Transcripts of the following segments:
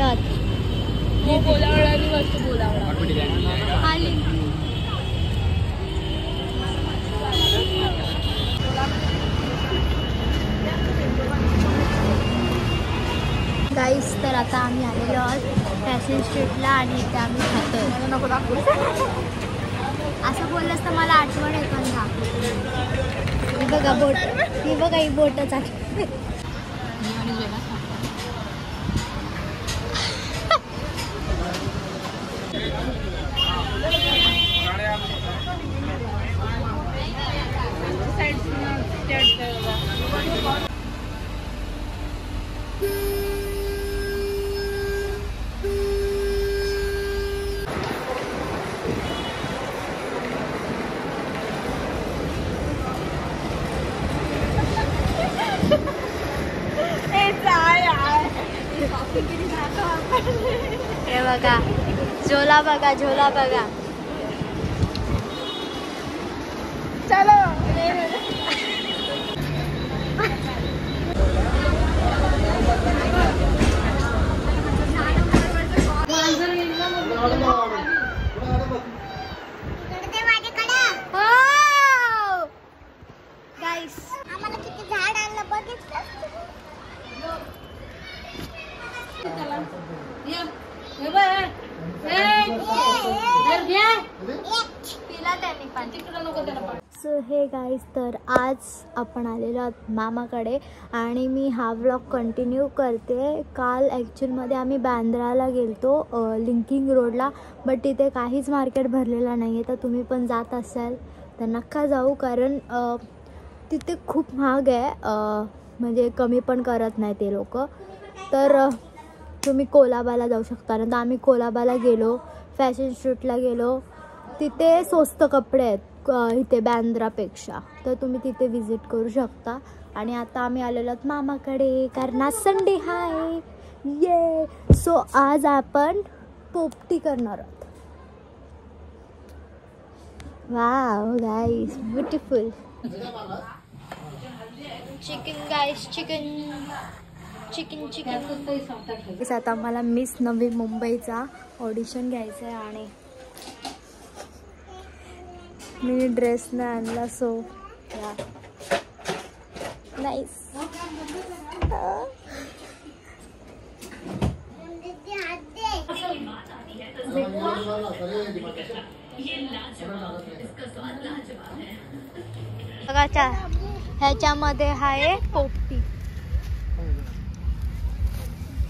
आलेलो आहोत. बोलावळा आणि वस्तू बोलावळा खाली. गाईस तर आता आम्ही आलेलो आहोत फॅशन स्ट्रीटला आणि इथे आम्ही खातोय. नको दाखवू. असं बोललंस तर मला आठवण येतो ना. ही बघा बोट, ही बघा ही बोटच आहे. हे बघा झोला बघा, झोला बघा. चलो गाईस आम्हाला किती झाड आणलं बघितलं. सो हे गाईज तर आज आपण आलेलो आहोत मामाकडे आणि मी हा व्लॉग कंटिन्यू करते. काल ॲक्च्युअलमध्ये आम्ही बांद्राला गेलतो लिंकिंग रोडला, बट तिथे काहीच मार्केट भरलेला नाही आहे. तर तुम्ही पण जात असाल तर नका जाऊ, कारण तिथे खूप महाग आहे, म्हणजे कमी पण करत नाही ते लोक. तर तुम्ही कोलाबाला जाऊ शकता. नंतर आम्ही कोलाबाला गेलो, फॅशन स्ट्रीटला गेलो, तिथे स्वस्त कपडे आहेत इथे बांद्रापेक्षा, तर तुम्ही तिथे विजिट करू शकता. आणि आता आम्ही आलेलो आहोत मामाकडे, कारण आज संडे हाय. ये सो आज आपण पोपटी करणार आहोत. वाव गाईस ब्युटिफुल चिकन गाईस, चिकन चिकन चिकन. आता मला मिस नवी मुंबईचा ऑडिशन घ्यायचा आहे आणि मी ड्रेस नाही आणला, सो नाईस. ह्याच्यामध्ये आहे पोपटी.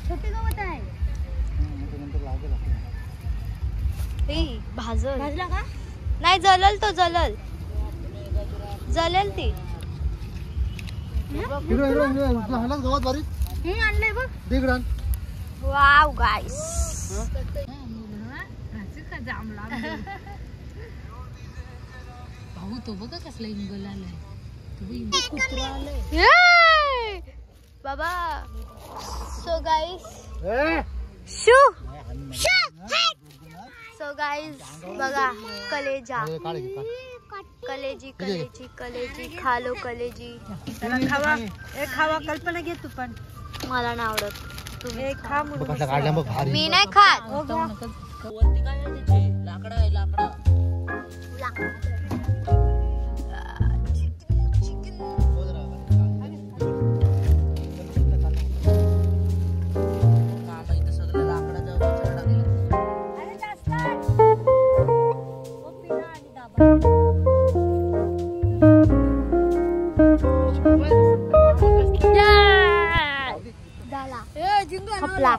छोटी गवत आहे. भाजला का नाही? जलल तो, जलल जलेल ती. आणलंय बघ. वाव गाईस भाऊ तो बघा कसला इंगल आलाय. बाबा. So guys shoe so guys बघा कलेजा, कलेजी कलेजी कलेजी, खालो कलेजी. खावा खावा. कल्पना घे तू पण. मला नाही आवडत. तुम्ही खा म्हणून. मी नाही खात. झाला.